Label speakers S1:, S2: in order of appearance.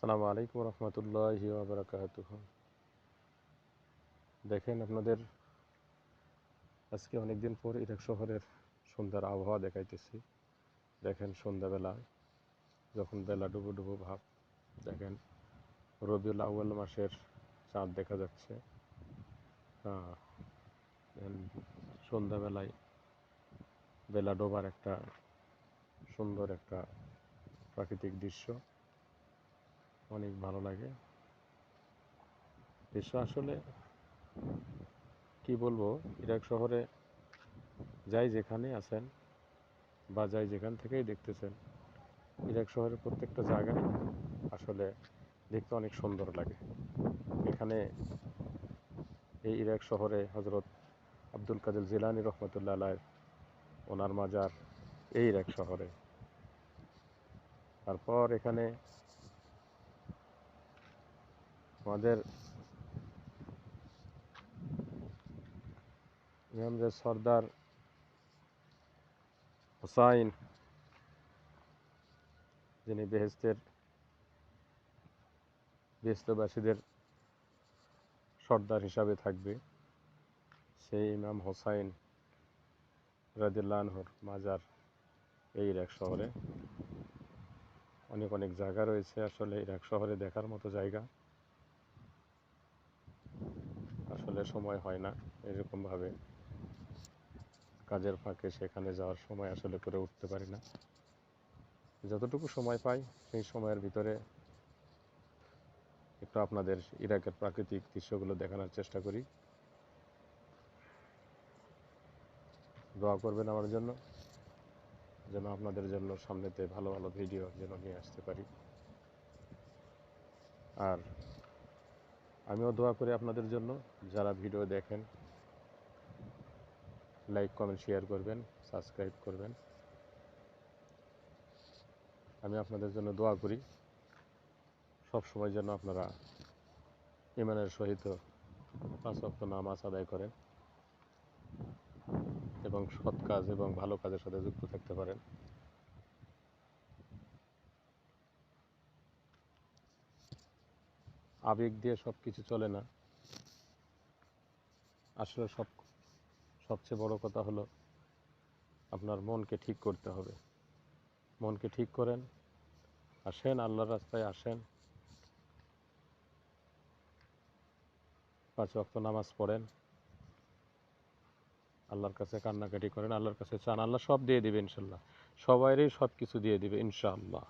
S1: আসসালামু আলাইকুম রহমতুল্লাহি ওয়া বারাকাতুহু। দেখেন, আপনাদের আজকে অনেকদিন পর ইরাক শহরের সুন্দর আবহাওয়া দেখাইতেছি। দেখেন, সন্ধ্যাবেলা যখন বেলা ডুবো ডুবো ভাব, দেখেন রবিউল আউয়াল মাসের চাঁদ দেখা যাচ্ছে। সন্ধ্যাবেলায় বেলা ডোবার একটা সুন্দর একটা প্রাকৃতিক দৃশ্য, অনেক ভালো লাগে দৃশ্য। আসলে কি বলবো, ইরাক শহরে যাই যেখানে আছেন বা যাই যেখান থেকেই দেখতেছেন, ইরাক শহরের প্রত্যেকটা জায়গায় আসলে দেখতে অনেক সুন্দর লাগে। এখানে এই ইরাক শহরে হজরত আব্দুল কাদের জিলানী রহমতুল্লাহ আলাইহ ওনার মাজার এই ইরাক শহরে। তারপর এখানে আমাদের ইমাম যে সর্দার হুসাইন, যিনি বেহেশতবাসীদের সর্দার হিসাবে থাকবে, সেই ইমাম হুসাইন রাদিয়াল্লাহু আনহুর মাজার এই ইরাক শহরে। অনেক অনেক জায়গা রয়েছে আসলে ইরাক শহরে দেখার মতো জায়গা, আসলে সময় হয় না এরকমভাবে। কাজের ফাঁকে সেখানে যাওয়ার সময় আসলে করে উঠতে পারি না। যতটুকু সময় পাই সেই সময়ের ভিতরে একটু আপনাদের ইরাকের প্রাকৃতিক দৃশ্যগুলো দেখানোর চেষ্টা করি। দোয়া করবেন আমার জন্য, যেন আপনাদের জন্য সামনেতে ভালো ভালো ভিডিও যেন নিয়ে আসতে পারি। আর আমিও দোয়া করি আপনাদের জন্য, যারা ভিডিও দেখেন লাইক কমেন্ট শেয়ার করবেন, সাবস্ক্রাইব করবেন। আমি আপনাদের জন্য দোয়া করি সব সময় যেন আপনারা ঈমানের সহিত 5 ওয়াক্ত নামাজ আদায় করেন এবং সৎ কাজ এবং ভালো কাজের সাথে যুক্ত থাকতে পারেন। আবেগ দিয়ে সব কিছু চলে না। আসলে সবচেয়ে বড় কথা হলো আপনার মনকে ঠিক করতে হবে। মনকে ঠিক করেন, আসেন আল্লাহর রাস্তায় আসেন, 5 ওয়াক্ত নামাজ পড়েন, আল্লাহর কাছে কান্নাকাটি করেন, আল্লাহর কাছে চান, আল্লাহ সব দিয়ে দিবে ইনশাল্লাহ। সবাইরই সব কিছু দিয়ে দিবে ইনশাআল্লাহ।